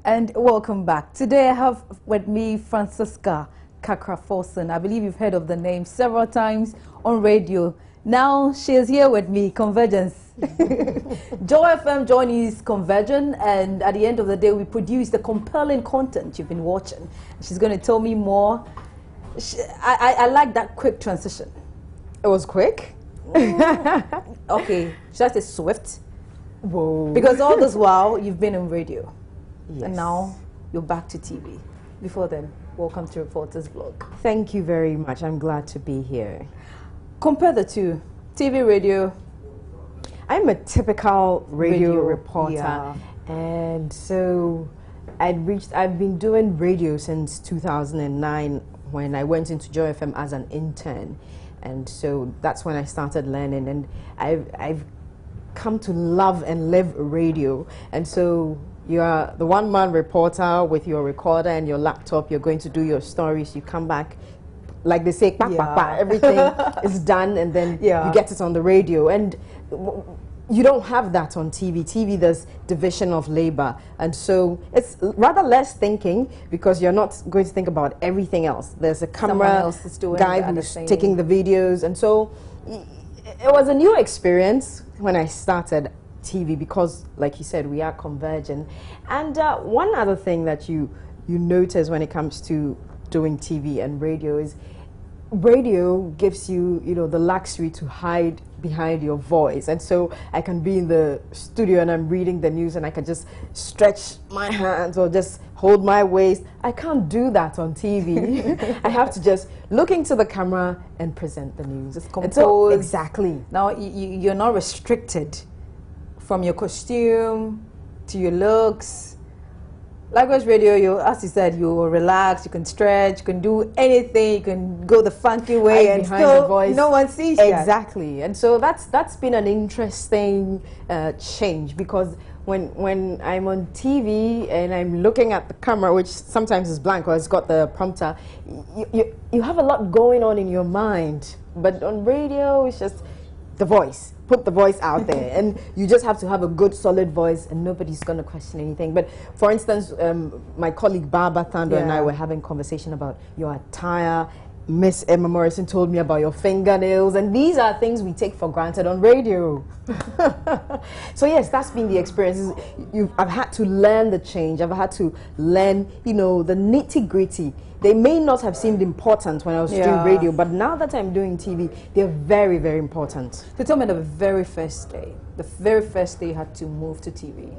And welcome back. Today I have with me Francisca Kakra-Forson. I believe you've heard of the name several times on radio. Now she is here with me, Convergence. Joy FM joins Convergence, and at the end of the day we produce the compelling content you've been watching. She's going to tell me more. I like that quick transition. It was quick? Okay, should I say swift? Whoa. Because all this while you've been in radio. Yes. And now you're back to TV. Before then, welcome to Reporters Blog. Thank you very much. I'm glad to be here. Compare the two, TV, radio. I'm a typical radio reporter. Yeah. And so I've been doing radio since 2009 when I went into Joy FM as an intern. And so that's when I started learning, and I've come to love and live radio. And so you are the one-man reporter with your recorder and your laptop. You're going to do your stories. You come back, like they say, everything is done, and then you get it on the radio. And you don't have that on TV. TV, there's division of labor. And so it's rather less thinking, because you're not going to think about everything else. There's a camera guy who's taking the videos. And so it was a new experience when I started TV, because like you said, we are convergent. And one other thing that you notice when it comes to doing TV and radio is radio gives you, the luxury to hide behind your voice. And so I can be in the studio and I'm reading the news and I can just stretch my hands or just hold my waist. I can't do that on TV. I have to just look into the camera and present the news. Just compose. So, exactly. Now you're not restricted from your costume to your looks. Likewise, radio, as you said, you relax, you can stretch, you can do anything, you can go the funky way, and still the voice, no one sees you. Exactly. And so that's been an interesting change, because when I'm on TV and I'm looking at the camera, which sometimes is blank or it's got the prompter, you have a lot going on in your mind. But on radio, it's just the voice. Put the voice out there, and you just have to have a good, solid voice, and nobody's going to question anything. But for instance, my colleague Baba Thando and I were having a conversation about your attire. Miss Emma Morrison told me about your fingernails, and these are things we take for granted on radio. So yes, that's been the experience. I've had to learn the change. I've had to learn, the nitty-gritty. They may not have seemed important when I was doing radio, but now that I'm doing TV, they're very, very important. So tell me the very first day you had to move to TV.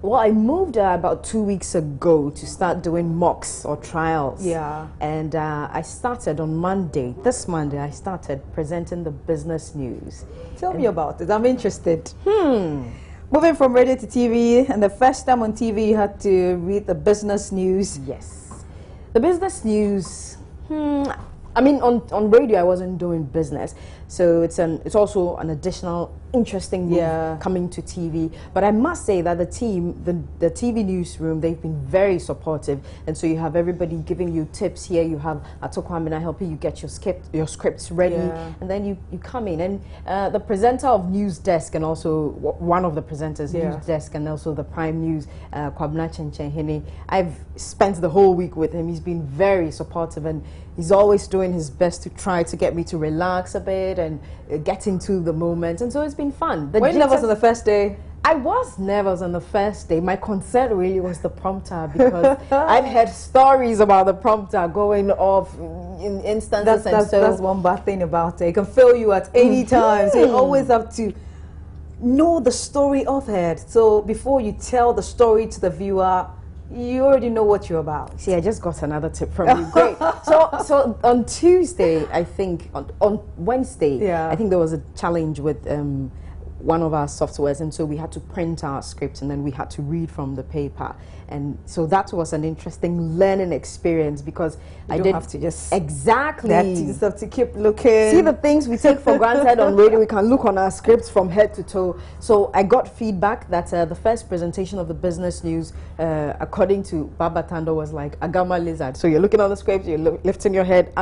Well, I moved about 2 weeks ago to start doing mocks or trials. Yeah. And I started on Monday. This Monday, I started presenting the business news. Tell me about it. I'm interested. Moving from radio to TV, and the first time on TV you had to read the business news. Yes. The business news, I mean, on radio I wasn't doing business, so it's also an additional interesting move coming to TV. But I must say that the team, the TV newsroom, they've been very supportive, and so you have everybody giving you tips here. You have Atokwamina helping you get your scripts ready, and then you come in, and the presenter of News Desk, and also one of the presenters, News Desk, and also the Prime News, Kwabena Chenchenhene. I've spent the whole week with him. He's been very supportive, and he's always doing his best to try to get me to relax a bit and get into the moment. And so it's been fun. Were you nervous on the first day? I was nervous on the first day. My concern really was the prompter, because I've heard stories about the prompter going off in instances. That's one bad thing about it. It can fail you at any time. So you always have to know the story offhand. So before you tell the story to the viewer, you already know what you're about. See, I just got another tip from you. Great. So on Tuesday, I think, on Wednesday, I think there was a challenge with one of our softwares, and so we had to print our script and then we had to read from the paper. And so that was an interesting learning experience, because I didn't have to just you just have to keep looking. See, the things we take for granted on radio, we can look on our scripts from head to toe. So I got feedback that the first presentation of the business news, according to Baba Thando, was like a gamma lizard. So you're looking on the script, you're lifting your head,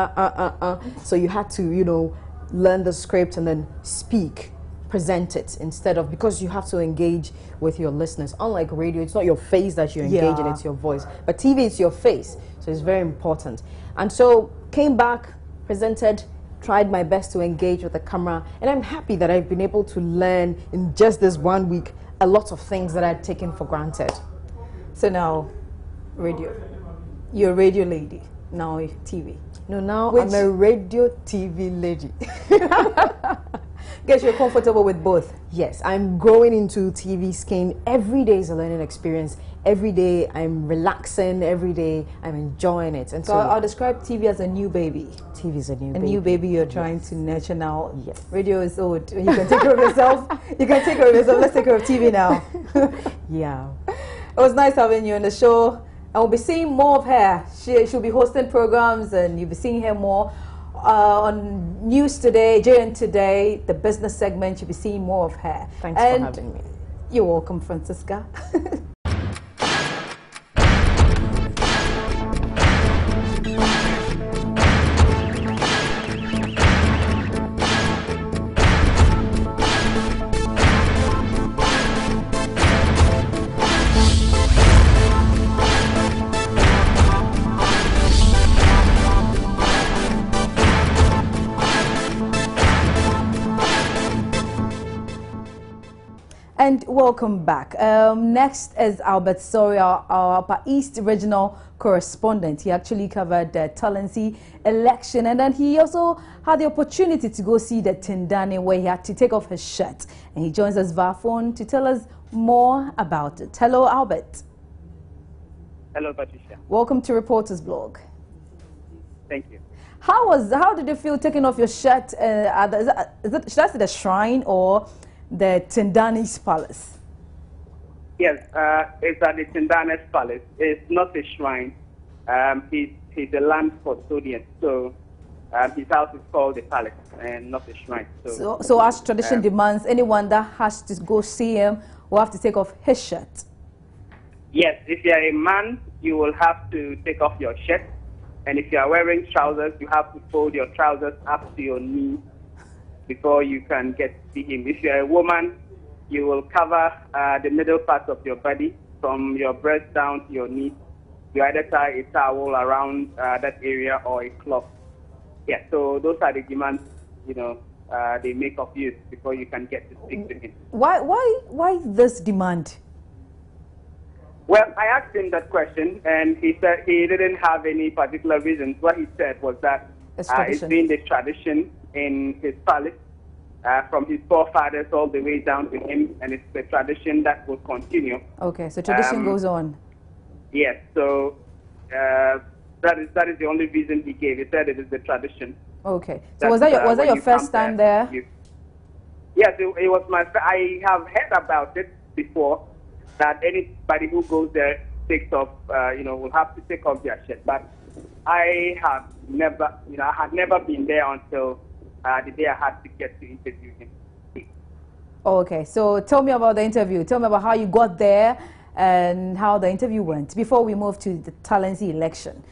So you had to, learn the script and then speak present it instead of, because you have to engage with your listeners. Unlike radio, it's not your face that you engage in, it's your voice. But TV, it's your face, so it's very important. And so came back, presented, tried my best to engage with the camera, and I'm happy that I've been able to learn in just this 1 week a lot of things that I'd taken for granted. So now, radio. You're a radio lady. Now TV. No, now I'm a radio TV lady. Guess you're comfortable with both. Yes, I'm growing into TV skin. Every day is a learning experience. Every day I'm relaxing. Every day I'm enjoying it. And so I'll describe TV as a new baby. TV is a new baby. A new baby you're trying to nurture now. Yes. Radio is old. You can take care of yourself. You can take care of yourself. Let's take care of TV now. Yeah. It was nice having you on the show. And we'll be seeing more of her. She'll be hosting programs and you'll be seeing her more on News Today, JN Today, the business segment. You'll be seeing more of her. Thanks for having me. You're welcome, Francisca. And welcome back. Next is Albert Sawyer, our Upper East regional correspondent. He actually covered the Talensi election, and then he also had the opportunity to go see the Tindani, where he had to take off his shirt. And he joins us via phone to tell us more about it. Hello, Albert. Hello, Patricia. Welcome to Reporters Blog. Thank you. How did you feel taking off your shirt? Should I say the shrine or the Tindani's palace? Yes, it's at the Tindani's palace. It's not a shrine. He's a land custodian, so his house is called the palace and not a shrine. So as tradition demands, anyone that has to go see him will have to take off his shirt. Yes, if you are a man, you will have to take off your shirt, and if you are wearing trousers, you have to fold your trousers up to your knee before you can get to see him. If you're a woman, you will cover the middle part of your body from your breast down to your knees. You either tie a towel around that area or a cloth. Yeah, so those are the demands, they make of you before you can get to speak to him. Why this demand? Well, I asked him that question, and he said he didn't have any particular reasons. What he said was that it's been the tradition in his palace from his forefathers all the way down to him, and it's the tradition that will continue. Okay, so tradition goes on. Yes, so that is the only reason he gave. He said it is the tradition. Okay, so was that your first time there? Yes, it was my. I have heard about it before, that anybody who goes there takes off, will have to take off their shirt. But I have never, I had never been there until the day I had to get to interview him. Okay, so tell me about the interview. Tell me about how you got there and how the interview went before we move to the Talensi election.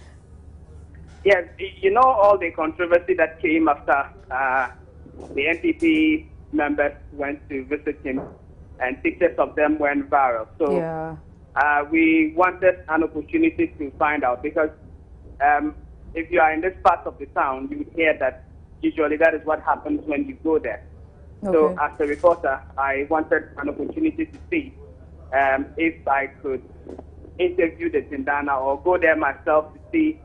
Yes, all the controversy that came after the NPP members went to visit him, and pictures of them went viral. So we wanted an opportunity to find out, because if you are in this part of the town, you would hear that usually that is what happens when you go there. Okay. So as a reporter, I wanted an opportunity to see if I could interview the Tindana or go there myself to see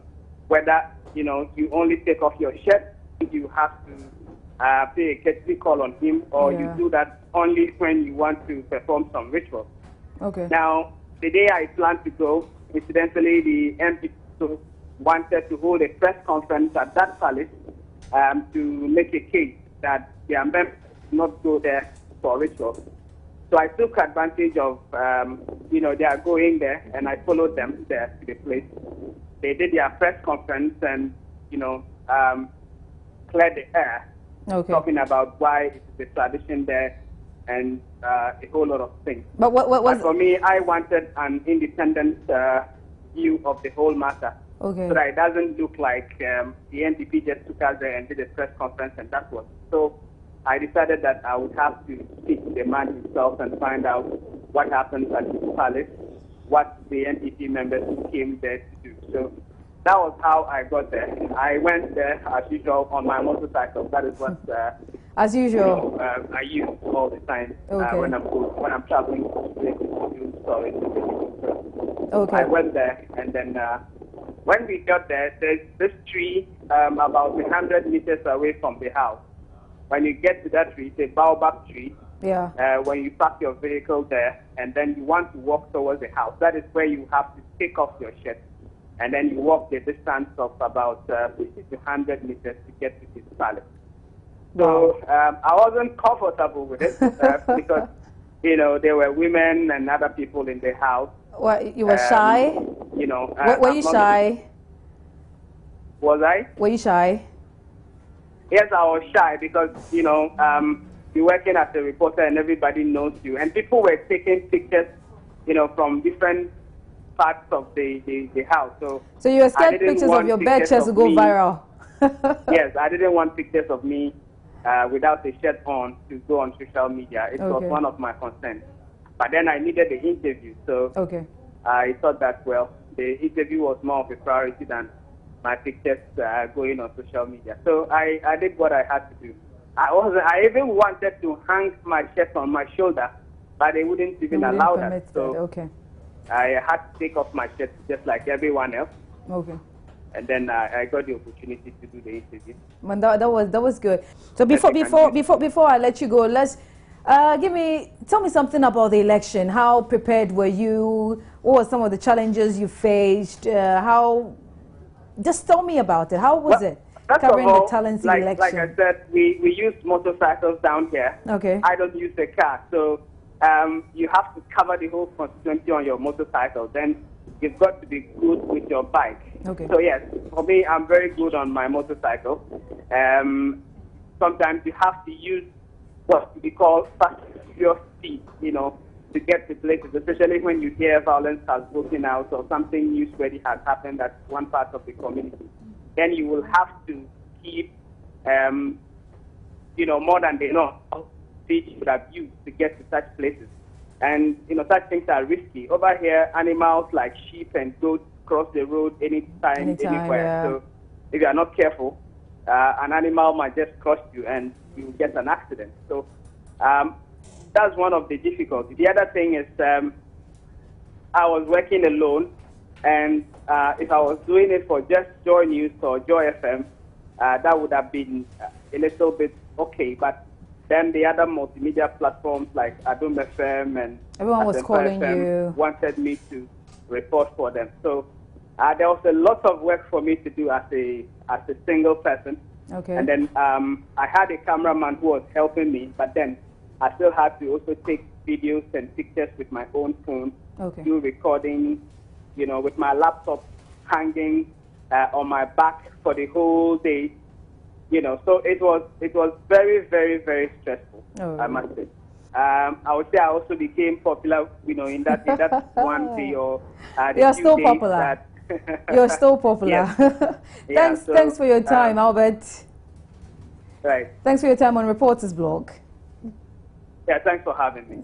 whether, you only take off your shirt, you have to pay a courtesy call on him, or you do that only when you want to perform some ritual. Okay. Now, the day I planned to go, incidentally, the MP wanted to hold a press conference at that palace to make a case that their members not go there for ritual. So I took advantage of, they are going there, and I followed them there to the place. They did their press conference and, cleared the air, talking about why it's the tradition there and a whole lot of things. But but for me, I wanted an independent view of the whole matter. Okay. So that it doesn't look like the NDP just took us there and did a press conference and that was. So I decided that I would have to speak to the man himself and find out what happens at his palace, what the NPP members came there to do. So that was how I got there. I went there as usual on my motorcycle. That is what as usual I use all the time when I'm traveling to do stories. Okay. I went there, and then when we got there, there's this tree about 100 meters away from the house. When you get to that tree, it's a baobab tree. Yeah. When you park your vehicle there, and then you want to walk towards the house, that is where you have to take off your shirt, and then you walk the distance of about 50 to 100 meters to get to his palace. So I wasn't comfortable with it because, you know, there were women and other people in the house. What, you were shy? You know. Were you shy? Was I? Were you shy? Yes, I was shy because, you know, you're working as a reporter and everybody knows you. And people were taking pictures, you know, from different parts of the house. So you were scared pictures of your bed chest to go viral? Yes, I didn't want pictures of me without a shirt on to go on social media. It was one of my concerns. But then I needed the interview. So I thought that, well, the interview was more of a priority than my pictures going on social media. So I did what I had to do. I even wanted to hang my shirt on my shoulder, but they wouldn't even allow that. So I had to take off my shirt just like everyone else. Okay. And then I got the opportunity to do the interview. Man, that was good. So before I let you go, let's tell me something about the election. How prepared were you? What were some of the challenges you faced? Just tell me about it. How was it? Covering the Talensi election. Like I said, we use motorcycles down here. Okay. I don't use a car, so you have to cover the whole constituency on your motorcycle. Then you've got to be good with your bike. Okay. So yes, for me, I'm very good on my motorcycle. Sometimes you have to use what we call fast pure speed, you know, to get to places, especially when you hear violence has broken out or something newsworthy has happened at one part of the community. Then you will have to keep, you know, more than the normal speed you would have used to get to such places. And, you know, such things are risky. Over here, animals like sheep and goats cross the road anytime anywhere. Yeah. So if you are not careful, an animal might just cross you and you get an accident. So that's one of the difficulties. The other thing is I was working alone, and if I was doing it for just Joy News or Joy FM, that would have been a little bit okay. But then the other multimedia platforms like Adom FM and everyone was calling FM you, wanted me to report for them. So there was a lot of work for me to do as a single person. Okay. And then I had a cameraman who was helping me, but then I still had to also take videos and pictures with my own phone, do recording, you know, with my laptop hanging on my back for the whole day, you know. So it was very, very, very stressful, I must say. I would say I also became popular, you know, in that one day or You're still popular. You're still popular. Thanks for your time, Albert. Right. Thanks for your time on Reporters Blog. Yeah, thanks for having me.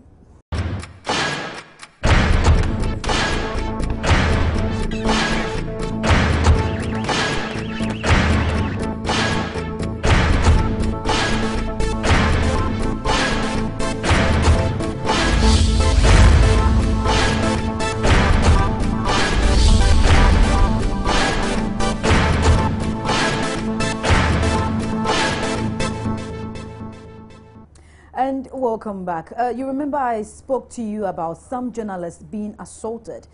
And welcome back. You remember I spoke to you about some journalists being assaulted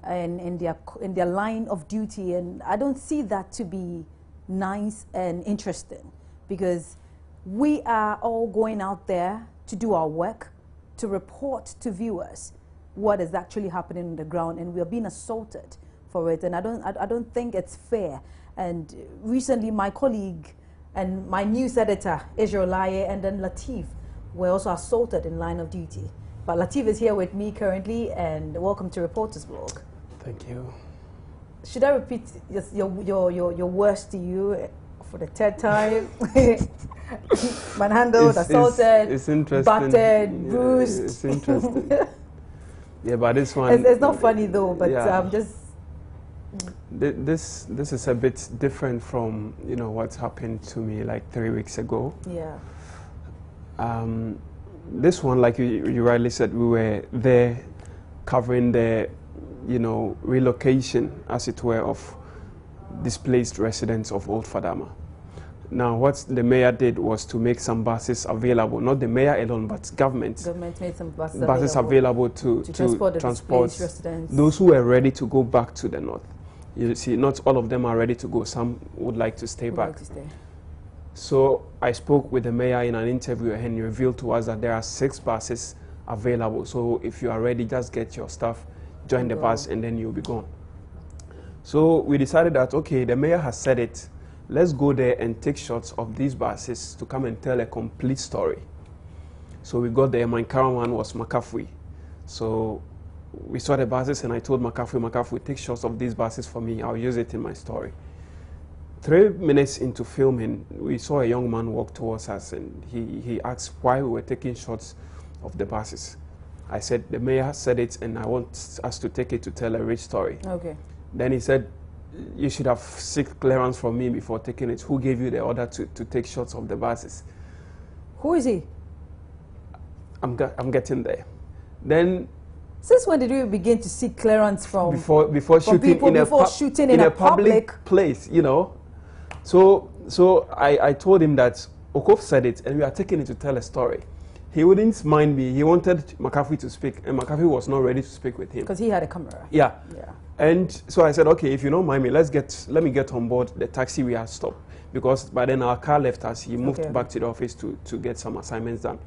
in their line of duty, and I don't see that to be nice and interesting, because we are all going out there to do our work, to report to viewers what is actually happening on the ground, and we are being assaulted for it, and I don't think it's fair. And recently my colleague and my news editor, Israel Laye, and then Latif were also assaulted in line of duty. But Latif is here with me currently, and welcome to Reporters Blog. Thank you. Should I repeat your words to you for the third time? Manhandled, assaulted, it's interesting. battered, bruised. It's interesting. Yeah, but this one... It's not funny though, but yeah. just... This is a bit different from, you know, what's happened to me like 3 weeks ago. Yeah. This one, like you rightly said, we were there covering the, you know, relocation, as it were, of displaced residents of Old Fadama. Now, what the mayor did was to make some buses available, not the mayor alone, but government. Government made some buses available to transport those who were ready to go back to the north. You see, not all of them are ready to go. Some would like to stay back. So I spoke with the mayor in an interview, and he revealed to us that there are 6 buses available. So if you are ready, just get your stuff, join the bus, and then you'll be gone. So we decided that, okay, the mayor has said it. Let's go there and take shots of these buses to come and tell a complete story. So we got there. My current one was Makafui. So we saw the buses, and I told Makafui, take shots of these buses for me. I'll use it in my story. 3 minutes into filming, we saw a young man walk towards us, and he asked why we were taking shots of the buses. I said, the mayor said it, and I want us to take it to tell a rich story. Okay. Then he said, you should have sought clearance from me before taking it. Who gave you the order to take shots of the buses? Who is he? I'm getting there. Then... Since when did you begin to seek clearance from before shooting people, in shooting in a public place, you know? So I told him that Okof said it, and we are taking it to tell a story. He wouldn't mind me. He wanted Makafui to speak, and Makafui was not ready to speak with him. Because he had a camera. Yeah. And so I said, okay, if you don't mind me, let me get on board the taxi we had stopped. Because by then our car left us. He moved back to the office to get some assignments done.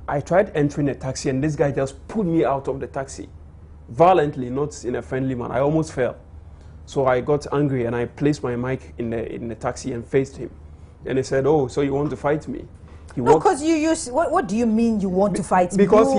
I tried entering the taxi, and this guy just pulled me out of the taxi. Violently, not in a friendly manner. I almost fell. So I got angry, and I placed my mic in the taxi and faced him. And he said, oh, so you want to fight me? No, because what do you mean you want to fight me? Because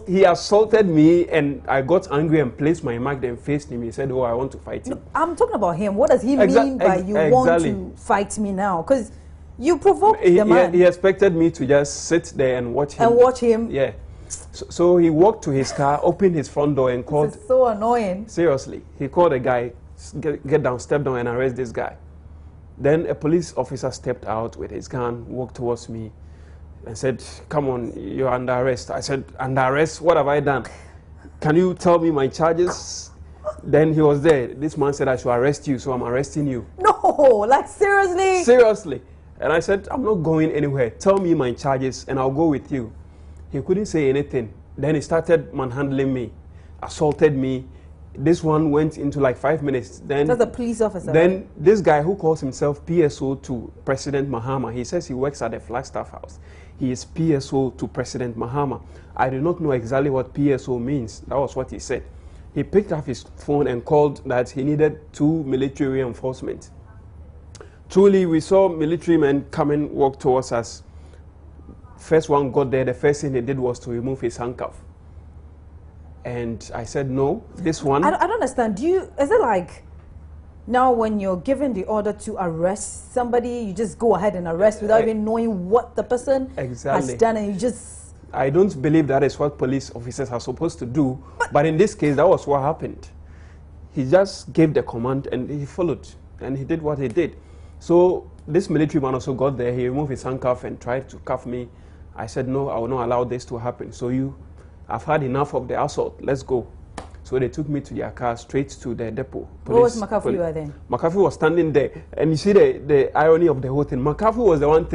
he assaulted me, and I got angry and placed my mic, then faced him. He said, oh, I want to fight him. No, I'm talking about him. What does he mean by you want to fight me now? Because you provoked the man. He expected me to just sit there and watch him. And watch him? Yeah. So he walked to his car, opened his front door, and called... This is so annoying. Seriously. He called a guy, get down, step down, and arrest this guy. Then a police officer stepped out with his gun, walked towards me, and said, come on, you're under arrest. I said, under arrest? What have I done? Can you tell me my charges? Then he was there. This man said I should arrest you, so I'm arresting you. No, like seriously? Seriously. And I said, I'm not going anywhere. Tell me my charges, and I'll go with you. He couldn't say anything. Then he started manhandling me, assaulted me. This one went into like 5 minutes. Then that's a police officer. Then this guy who calls himself PSO to President Mahama, he says he works at the Flagstaff House. He is PSO to President Mahama. I do not know exactly what PSO means. That was what he said. He picked up his phone and called that he needed 2 military reinforcements. Truly, we saw military men come and walk towards us. First one got there, the first thing he did was to remove his handcuff. And I said, no, this one... I don't understand. Is it like, now when you're given the order to arrest somebody, you just go ahead and arrest without even knowing what the person has done, and you just... I don't believe that is what police officers are supposed to do, but in this case, that was what happened. He just gave the command, and he followed, and he did what he did. So this military man also got there. He removed his handcuff and tried to cuff me. I said, no, I will not allow this to happen. So I've had enough of the assault. Let's go. So they took me to their car, straight to the depot. What was Makafui then? Makafui was standing there. And you see the irony of the whole thing. Makafui was the one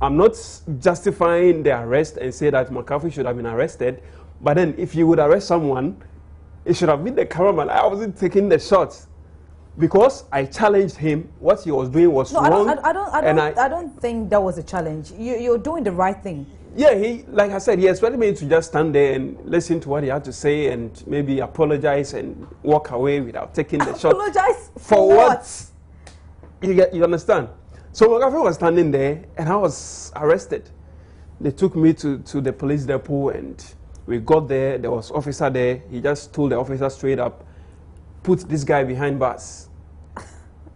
I'm not justifying the arrest and say that Makafui should have been arrested. But then if you would arrest someone, it should have been the cameraman. I wasn't taking the shots. Because I challenged him, what he was doing was wrong. I don't think that was a challenge. You're doing the right thing. Yeah, like I said, he expected me to just stand there and listen to what he had to say and maybe apologize and walk away without taking the shot. Apologize for what? You understand? So Makafui was standing there and I was arrested. They took me to the police depot and we got there. There was an officer there. He just told the officer straight up, put this guy behind bars.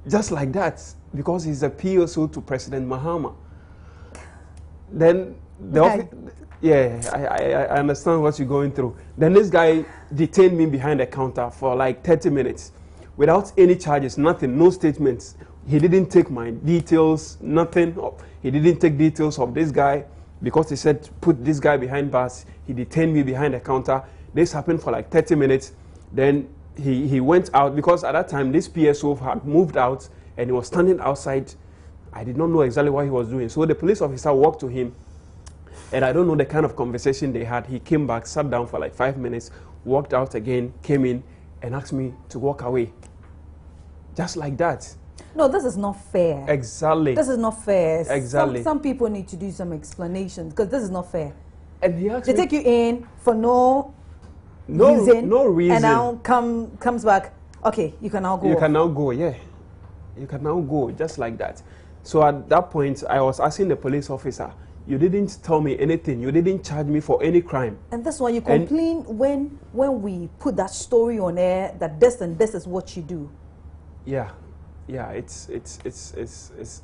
Just like that, because he's a PSO to President Mahama. Then I understand what you're going through. Then this guy detained me behind the counter for like 30 minutes without any charges, nothing, no statements. He didn't take my details, nothing. He didn't take details of this guy because he said put this guy behind bars. He detained me behind the counter. This happened for like 30 minutes. Then he went out because at that time this PSO had moved out and he was standing outside. I did not know exactly what he was doing. So the police officer walked to him, and I don't know the kind of conversation they had. He came back, sat down for like 5 minutes, walked out again, came in, and asked me to walk away. Just like that. No, this is not fair. Exactly. This is not fair. Exactly. Some people need to do some explanations because this is not fair. And he asked they take you in for no reason. No reason. And now comes back. Okay, you can now go. You can now go, yeah. You can now go, just like that. So at that point, I was asking the police officer, you didn't tell me anything. You didn't charge me for any crime. And that's why you complain when we put that story on air that this and this is what you do. Yeah, it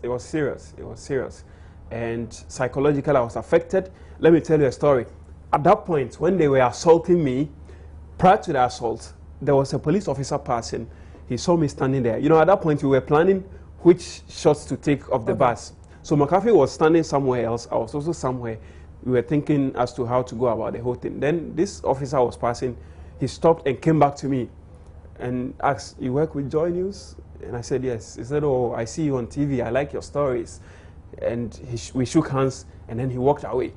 was serious. It was serious. And psychologically, I was affected. Let me tell you a story. At that point, when they were assaulting me, prior to the assault, there was a police officer passing. He saw me standing there. You know, at that point, we were planning which shots to take of the bus. So McAfee was standing somewhere else. I was also somewhere. We were thinking as to how to go about the whole thing. Then this officer was passing. He stopped and came back to me and asked, you work with Joy News? And I said, yes. He said, oh, I see you on TV. I like your stories. And we shook hands, and then he walked away.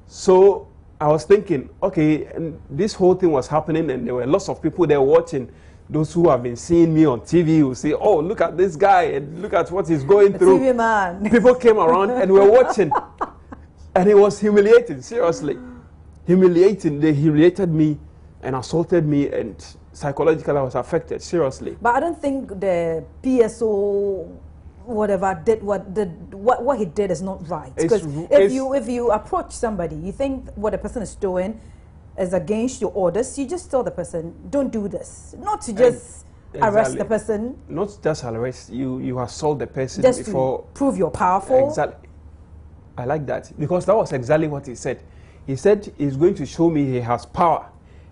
So I was thinking, okay, and this whole thing was happening, and there were lots of people there watching. Those who have been seeing me on TV will say, oh, look at this guy, and look at what he's going through. TV man. People came around and were watching. And it was humiliating, seriously. Humiliating. They humiliated me and assaulted me, and psychologically I was affected, seriously. But I don't think the PSO whatever did what he did is not right. Because if you approach somebody, you think what the person is doing is against your orders, you just tell the person, don't do this. Not to just arrest the person. Not just arrest, you assault the person just before. To prove you're powerful. Exactly. I like that. Because that was exactly what he said. He said he's going to show me he has power.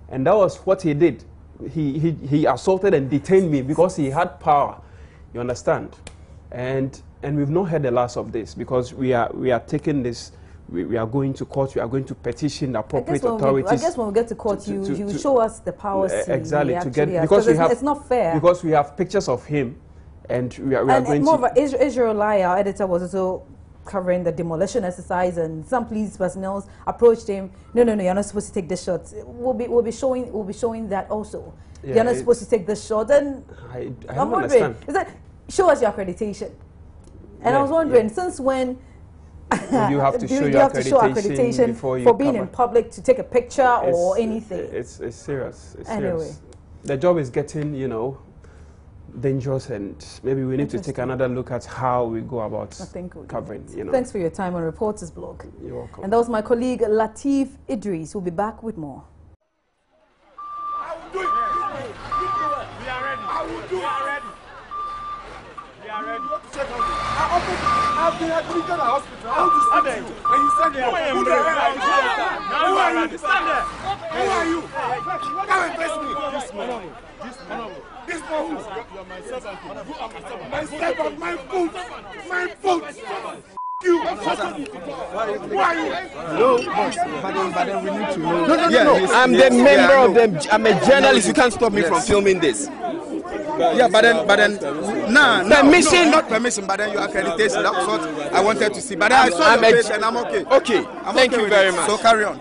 And that was what he did. He assaulted and detained me because he had power. You understand? And we've not heard the last of this because we are taking this. We are going to court. We are going to petition the appropriate authorities. I guess when we get to court, you show us the powers. Exactly, because it's not fair. Because we have pictures of him, and we are going to. Israel Lai, our editor, was also covering the demolition exercise, and some police personnel approached him. No, you're not supposed to take this shot. We'll be showing that also. Yeah, you're not supposed to take this shot. And I'm wondering, is that show us your accreditation? And I was wondering, since when? You have to show your accreditation before you for being in public to take a picture or anything. It's serious. It's anyway, serious. The job is getting, dangerous, and maybe we need to take another look at how we go about covering. Thanks for your time on Reporters Blog. You're welcome. And that was my colleague Latif Idris. We'll be back with more. I will do it. We are ready. I will do it. We are ready. We are ready. I've been admitted to the hospital. I want to speak to you. When you stand there, who the hell are you? Who are you? Stand there. Who are you? Come and face me. This man who? You are my servant. Who are my servant? My servant, my foot. My foot. You. Who are you? No, but then we need to know. No. I'm the member of them. I'm a journalist. You can't stop me from filming this. Yeah, but then, permission, not permission, but then your accreditation. That's what I wanted to see. But I saw your face and I'm okay. Okay, thank you very much. So carry on.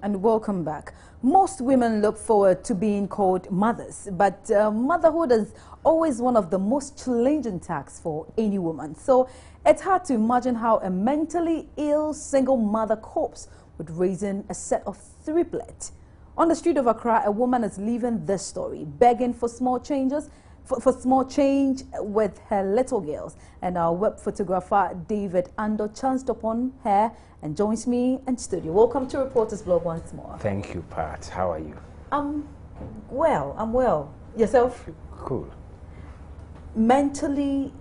And welcome back. Most women look forward to being called mothers, but motherhood is always one of the most challenging tasks for any woman. So it's hard to imagine how a mentally ill single mother copes with raising a set of triplets. On the street of Accra, a woman is leaving this story, begging for small changes for small change with her little girls. And our web photographer, David Ando, chanced upon her and joins me in studio. Welcome to Reporters Blog once more. Thank you, Pat. How are you? I'm well. Yourself? Cool. Mentally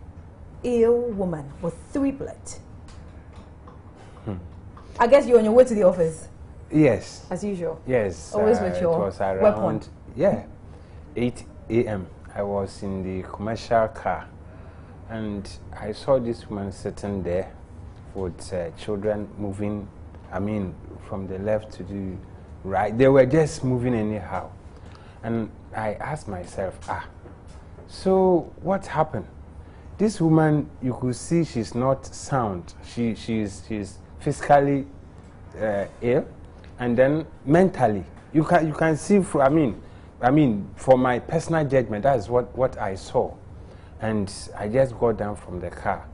ill woman with triplets. I guess you're on your way to the office. Yes. As usual. Yes. Always with your it was around, weapon. Yeah, 8 a.m. I was in the commercial car, and I saw this woman sitting there with children moving. I mean, from the left to the right. They were just moving anyhow, and I asked myself, so what happened? This woman, you could see she's not sound. She's physically ill, and then mentally, you can see. I mean, for my personal judgment, that's what I saw, and I just got down from the car,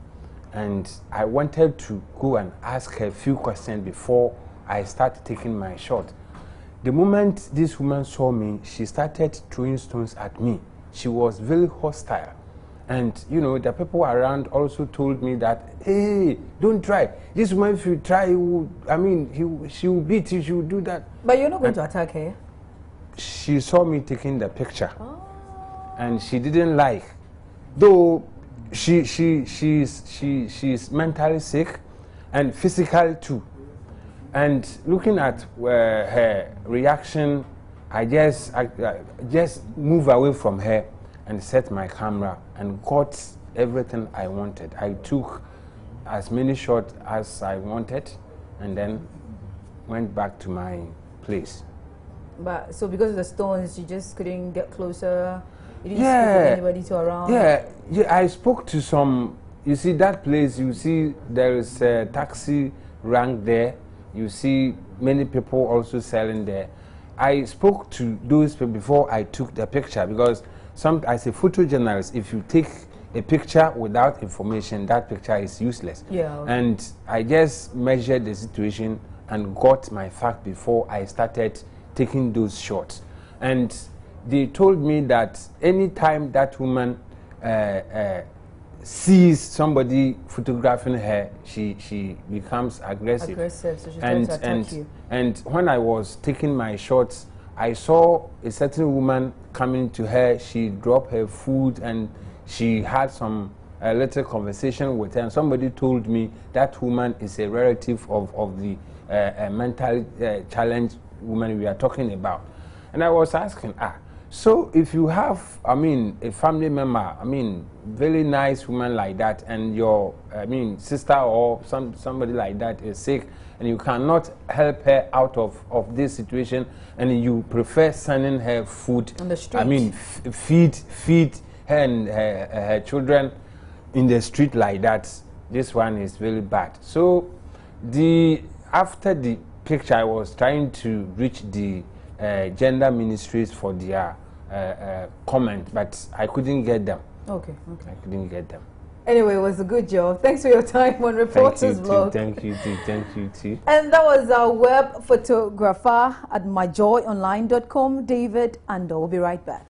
and I wanted to go and ask her a few questions before I started taking my shot. The moment this woman saw me, she started throwing stones at me. She was very hostile. And, you know, the people around also told me that, hey, don't try. This woman, if you try, she will beat you, she will do that. But you're not going to attack her? She saw me taking the picture. Oh. And she didn't like. Though she's mentally sick and physical too. And looking at her reaction, I just moved away from her and set my camera and got everything I wanted. I took as many shots as I wanted and then went back to my place. But so because of the stones, you just couldn't get closer? You didn't speak with anybody to around? Yeah, I spoke to some. You see that place, you see there is a taxi rank there. You see many people also selling there. I spoke to those people before I took the picture because as a photojournalist, if you take a picture without information, that picture is useless. Yeah. Okay. And I just measured the situation and got my fact before I started taking those shots. And they told me that anytime that woman sees somebody photographing her, she becomes aggressive. So she's trying to attack you. And when I was taking my shots, I saw a certain woman coming to her. She dropped her food and she had a little conversation with her. And somebody told me that woman is a relative of the mentally challenged woman we are talking about. And I was asking, so if you have, a family member, very nice woman like that, and your, sister or somebody like that is sick, and you cannot help her out of this situation, and you prefer sending her food on the street. Feed her and her children in the street like that. This one is very bad. So after the picture, I was trying to reach the gender ministries for their comment, but I couldn't get them. Okay. I couldn't get them. Anyway, it was a good job. Thanks for your time on Reporters Blog. Thank you too. And that was our web photographer at myjoyonline.com, David Ando. We'll be right back.